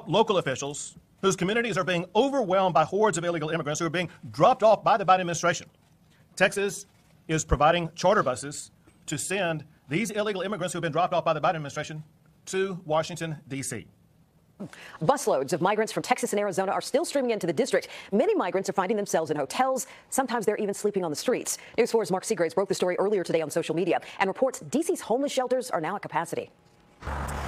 Local officials whose communities are being overwhelmed by hordes of illegal immigrants who are being dropped off by the Biden administration. Texas is providing charter buses to send these illegal immigrants who have been dropped off by the Biden administration to Washington, D.C. Busloads of migrants from Texas and Arizona are still streaming into the district. Many migrants are finding themselves in hotels. Sometimes they're even sleeping on the streets. News 4's Mark Seagraves broke the story earlier today on social media and reports D.C.'s homeless shelters are now at capacity.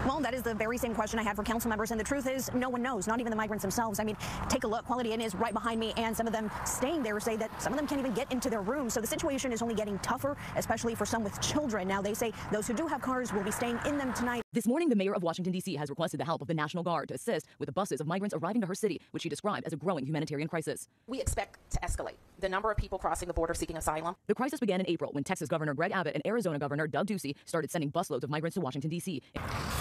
Well, that is the very same question I had for council members, and the truth is no one knows, not even the migrants themselves. I mean, take a look. Quality Inn is right behind me, and some of them staying there say that some of them can't even get into their rooms. So the situation is only getting tougher, especially for some with children. Now, they say those who do have cars will be staying in them tonight. This morning, the mayor of Washington, D.C. has requested the help of the National Guard to assist with the buses of migrants arriving to her city, which she described as a growing humanitarian crisis. We expect to escalate the number of people crossing the border seeking asylum. The crisis began in April when Texas Governor Greg Abbott and Arizona Governor Doug Ducey started sending busloads of migrants to Washington, D.C.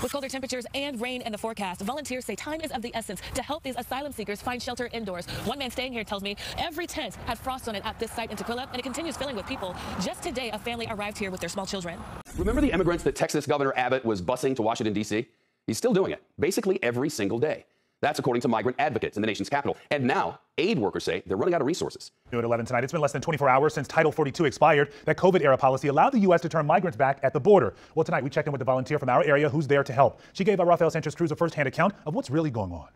With colder temperatures and rain in the forecast, volunteers say time is of the essence to help these asylum seekers find shelter indoors. One man staying here tells me every tent had frost on it at this site in Tequila, and it continues filling with people. Just today, a family arrived here with their small children. Remember the immigrants that Texas Governor Abbott was busing to Washington, D.C.? He's still doing it, basically every single day. That's according to migrant advocates in the nation's capital. And now, aid workers say they're running out of resources. New at 11 tonight. It's been less than 24 hours since Title 42 expired. That COVID-era policy allowed the U.S. to turn migrants back at the border. Well, tonight we checked in with a volunteer from our area who's there to help. She gave our Rafael Sanchez-Cruz a first-hand account of what's really going on.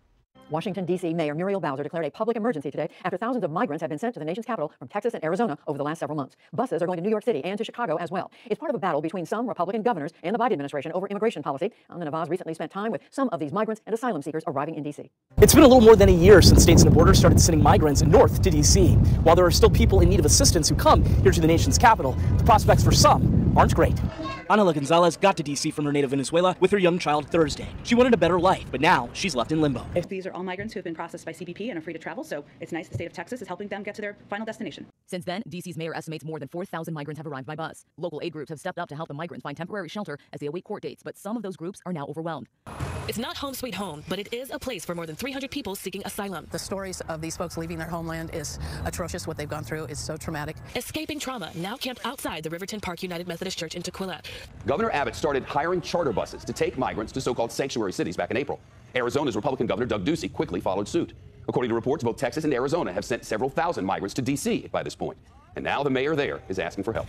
Washington, D.C. Mayor Muriel Bowser declared a public emergency today after thousands of migrants have been sent to the nation's capital from Texas and Arizona over the last several months. Buses are going to New York City and to Chicago as well. It's part of a battle between some Republican governors and the Biden administration over immigration policy. Alna Navaz recently spent time with some of these migrants and asylum seekers arriving in D.C. It's been a little more than a year since states on the border started sending migrants north to D.C. While there are still people in need of assistance who come here to the nation's capital, the prospects for some aren't great. Anela Gonzalez got to D.C. from her native Venezuela with her young child Thursday. She wanted a better life, but now she's left in limbo. If these are all migrants who have been processed by CBP and are free to travel, so it's nice the state of Texas is helping them get to their final destination. Since then, D.C.'s mayor estimates more than 4,000 migrants have arrived by bus. Local aid groups have stepped up to help the migrants find temporary shelter as they await court dates, but some of those groups are now overwhelmed. It's not home sweet home, but it is a place for more than 300 people seeking asylum. The stories of these folks leaving their homeland is atrocious. What they've gone through is so traumatic. Escaping trauma, now camped outside the Riverton Park United Methodist Church in Tequila. Governor Abbott started hiring charter buses to take migrants to so-called sanctuary cities back in April. Arizona's Republican Governor Doug Ducey quickly followed suit. According to reports, both Texas and Arizona have sent several thousand migrants to D.C. by this point. And now the mayor there is asking for help.